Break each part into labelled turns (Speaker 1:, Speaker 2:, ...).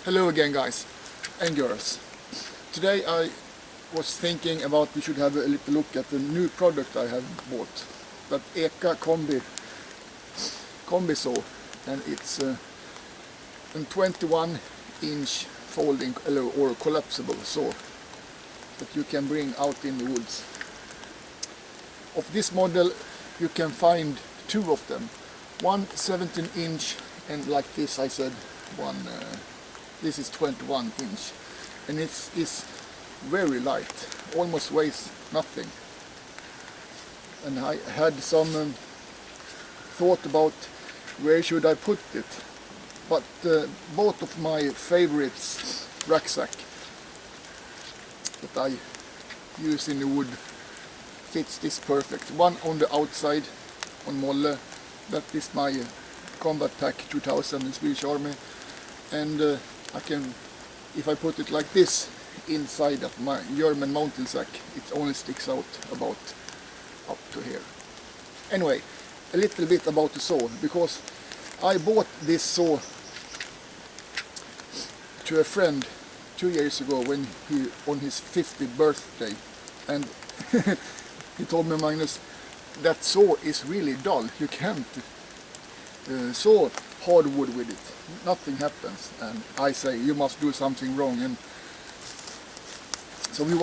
Speaker 1: Hello again, guys and girls. Today I was thinking about we should have a little look at the new product I have bought. That EKA combi saw, and it's a 21-inch folding or collapsible saw that you can bring out in the woods. Of this model you can find two of them. One 17-inch and like this I said one this is 21-inch, and it's very light, almost weighs nothing. And I had some thought about where should I put it, but both of my favorites rucksack that I use in the wood fits this perfect. One on the outside on Molle, that is my Combat Pack 2000 in Swedish Army, and I can, if I put it like this inside of my German mountain sack, it only sticks out about up to here. Anyway, a little bit about the saw, because I bought this saw to a friend 2 years ago when he on his 50th birthday, and he told me, Magnus, that saw is really dull, you can't saw hardwood with it, nothing happens. And I say, you must do something wrong. And so we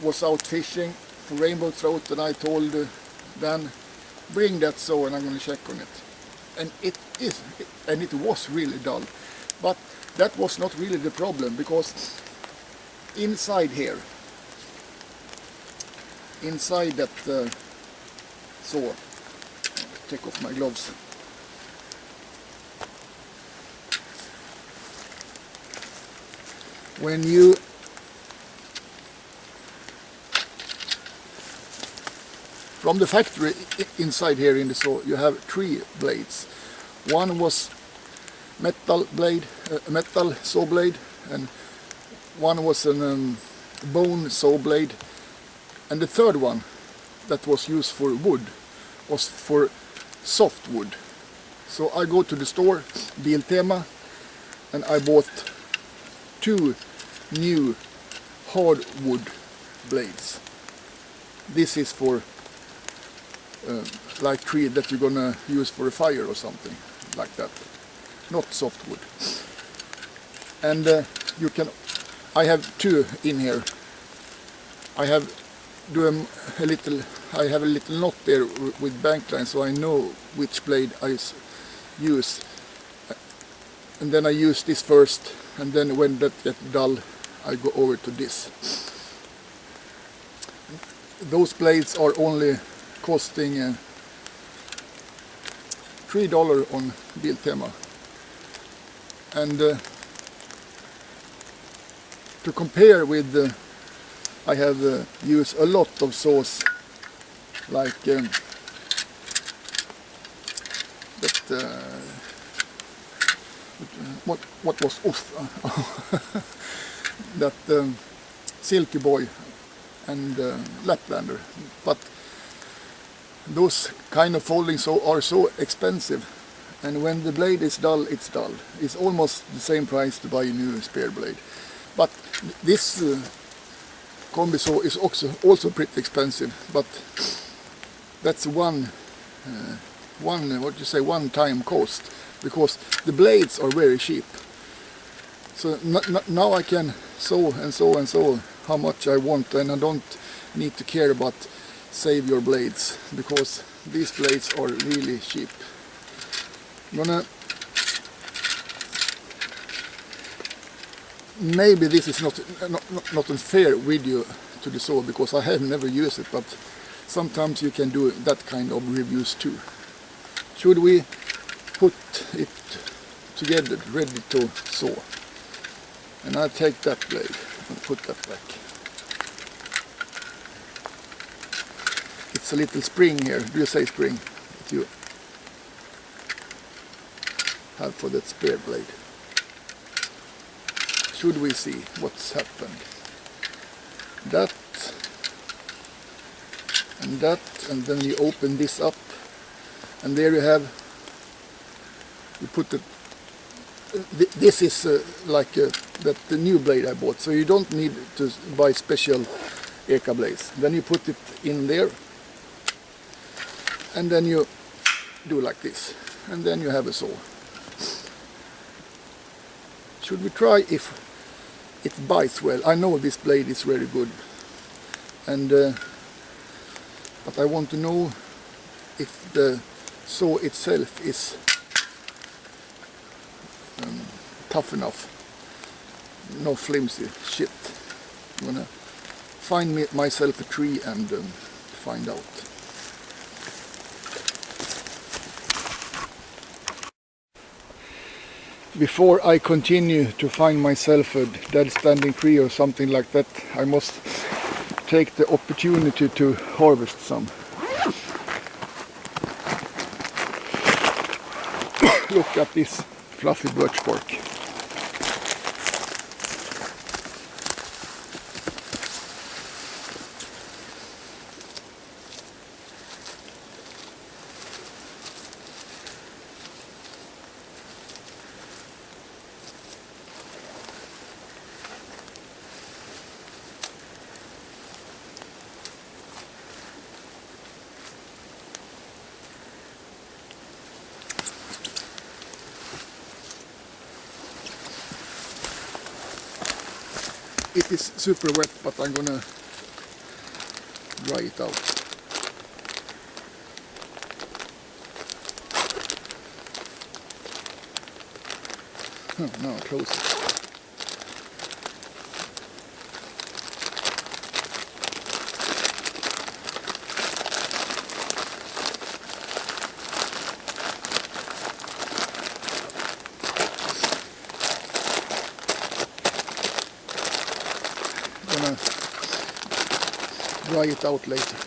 Speaker 1: was out fishing for rainbow trout, and I told Dan, bring that saw and I'm going to check on it. And it was really dull. But that was not really the problem, because inside here, inside that saw, take off my gloves. When you from the factory inside here in the saw, you have 3 blades. One was metal blade, metal saw blade, and one was a bone saw blade, and the third one that was used for wood was for soft wood. So I go to the store, Biltema, and I bought 2 new hardwood blades. This is for like tree that you're gonna use for a fire or something like that, not softwood. And you can, I have 2 in here. I have a little knot there with bank line, so I know which blade I use. And then I use this first, and then when that gets dull I go over to this. Those blades are only costing $3 on Biltema. And to compare with, I have used a lot of saws like what was that Silky Boy and Laplander, but those kind of folding saw are so expensive, and when the blade is dull, it's dull. It's almost the same price to buy a new spear blade. But this combi saw is also pretty expensive, but that's one time cost, because the blades are very cheap. So now I can sew and sew and sew how much I want, and I don't need to care about save your blades, because these blades are really cheap. Maybe this is not a fair video to the saw, because I have never used it, but sometimes you can do that kind of reviews too. Should we put it together, ready to saw? And I'll take that blade and put that back. It's a little spring here. Do you say spring? That you have for that spear blade. Should we see what's happened? That and that, and then you open this up, and there you have, you put the this is like the new blade I bought, so you don't need to buy special EKA blades. Then you put it in there, and then you do like this, and then you have a saw. Should we try if it bites well? I know this blade is very good, and but I want to know if the saw itself is tough enough. No flimsy shit. I'm gonna find myself a tree and find out. Before I continue to find myself a dead standing tree or something like that, I must take the opportunity to harvest some. Look at this fluffy birch bark. It is super wet, but I'm gonna dry it out. Now close it. Gonna dry it out later.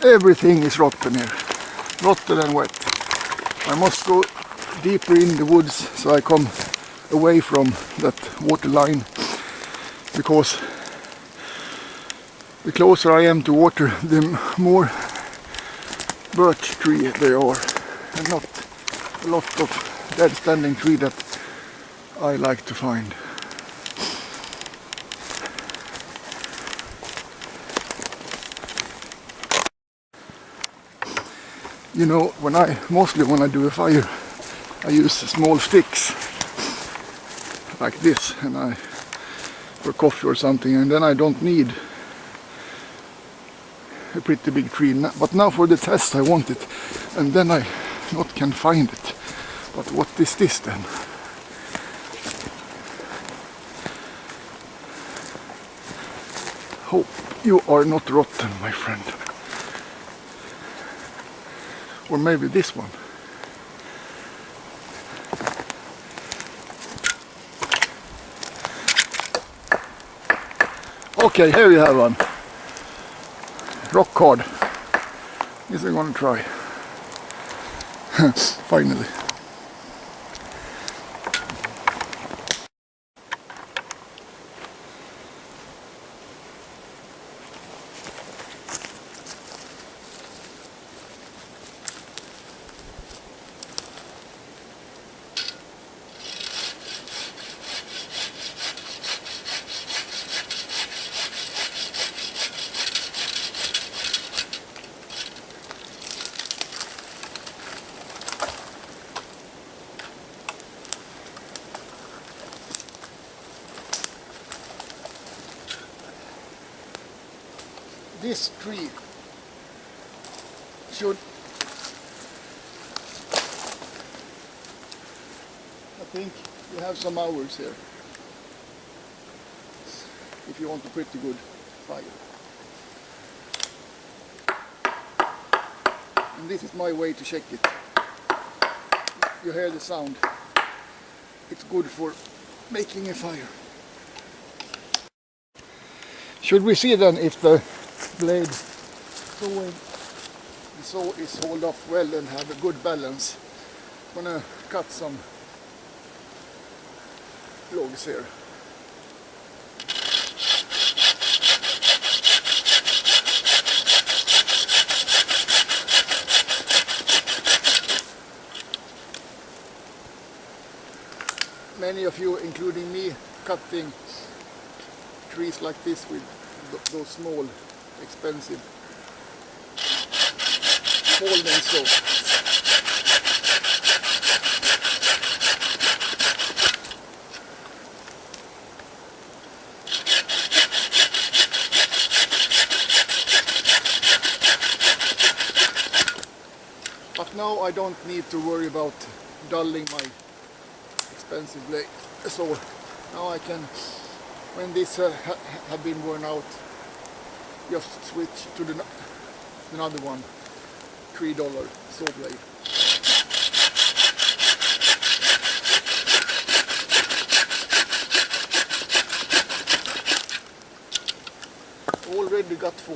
Speaker 1: Everything is rotten here, rotten and wet. I must go deeper in the woods so I come away from that water line, because the closer I am to water, the more birch tree there are, and not a lot of dead standing tree that I like to find. You know, mostly when I do a fire, I use small sticks like this, and for coffee or something, and then I don't need a pretty big tree. But now for the test I want it, and then I not can find it. But what is this then? Hope you are not rotten, my friend. Or maybe this one. Okay, here you have one. Rock hard. This I'm gonna try. Finally. This tree should, I think you have some hours here if you want a pretty good fire. And this is my way to check it. You hear the sound. It's good for making a fire. Should we see then if the blade saw is hold up well and have a good balance? I'm gonna cut some logs here. Many of you, including me, cutting trees like this with those small, expensive folding saws. But now I don't need to worry about dulling my expensive blade. So now I can, when this have been worn out, just switch to another one, $3 saw blade. Already got 4.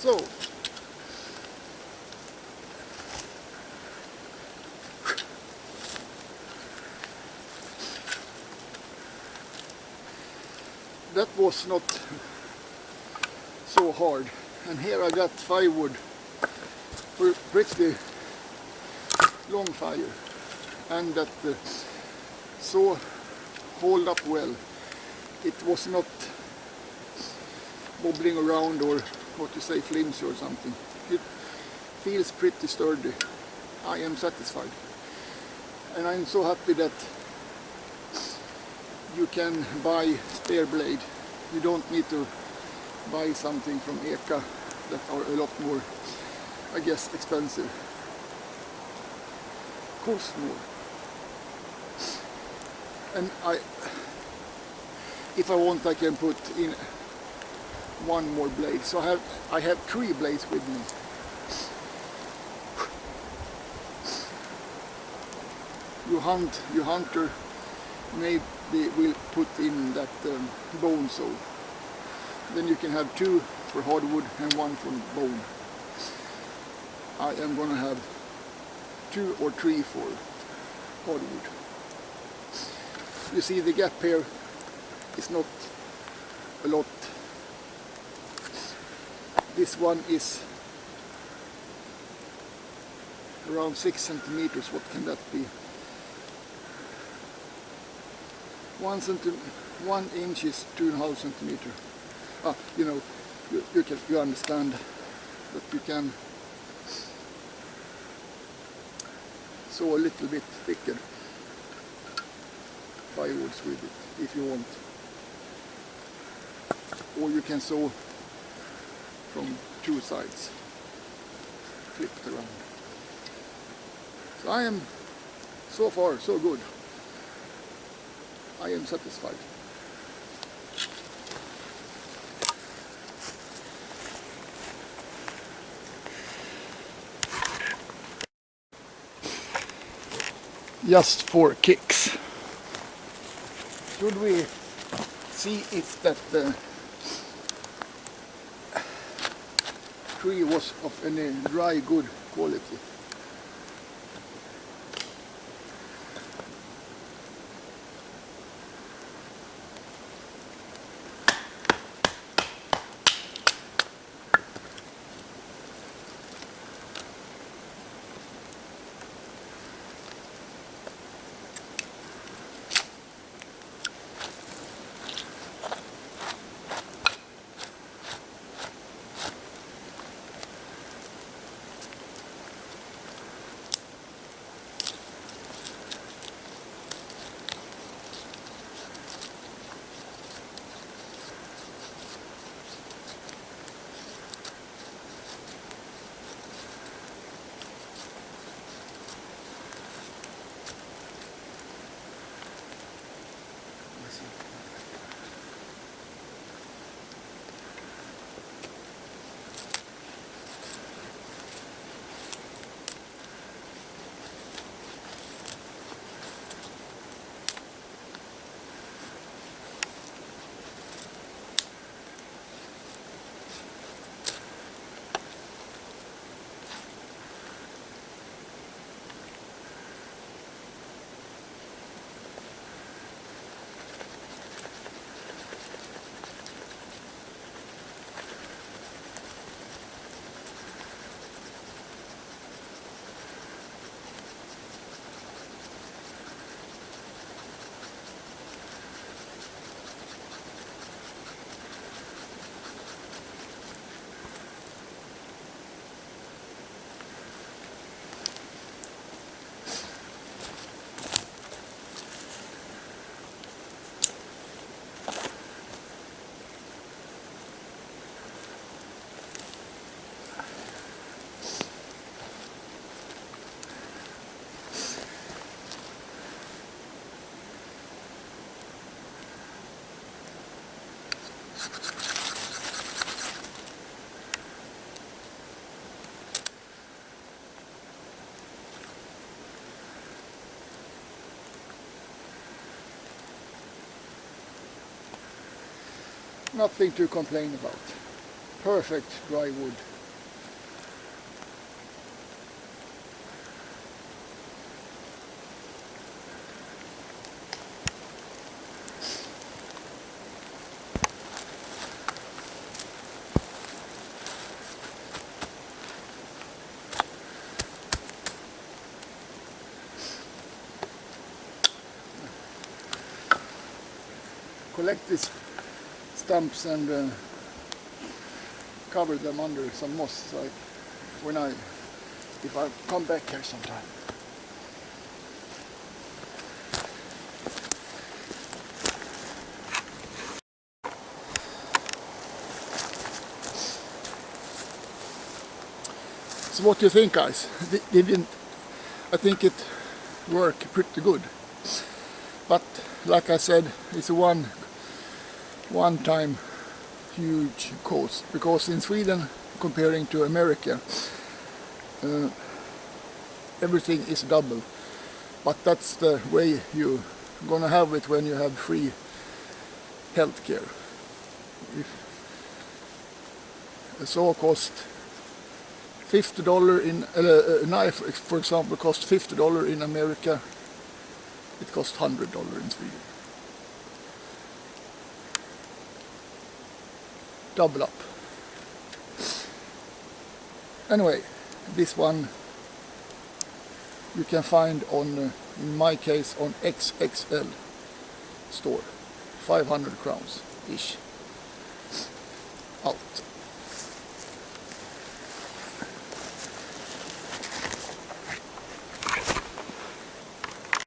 Speaker 1: So, that was not so hard, and here I got firewood for pretty long fire, and that saw hold up well. It was not wobbling around or what you say, flimsy or something. It feels pretty sturdy. I am satisfied, and I'm so happy that you can buy spare blade. You don't need to buy something from EKA that are a lot more, I guess, expensive. Cost more. And if I want, I can put in one more blade. So I have 3 blades with me. You hunter maybe will put in that bone saw. Then you can have 2 for hardwood and 1 for bone. I am gonna have 2 or 3 for hardwood. You see the gap here is not a lot. This one is around 6 centimeters. What can that be? 1 inch is 2.5 centimeters. You know, you understand that you can saw a little bit thicker firewoods with it if you want, or you can saw from 2 sides, flipped around. So I am, so far so good. I am satisfied. Just for kicks, should we see if that tree was of any dry good quality? Nothing to complain about. Perfect dry wood. Collect these stumps and cover them under some moss, like if I come back here sometime. So what do you think, guys? I think it worked pretty good, but like I said, it's a one-time huge cost, because in Sweden, comparing to America, everything is double, but that's the way you're gonna have it when you have free healthcare. If a saw cost $50 in a knife, for example, costs $50 in America, it costs $100 in Sweden. Double up. Anyway, this one you can find on, in my case, on XXL store, 500 crowns ish. Out.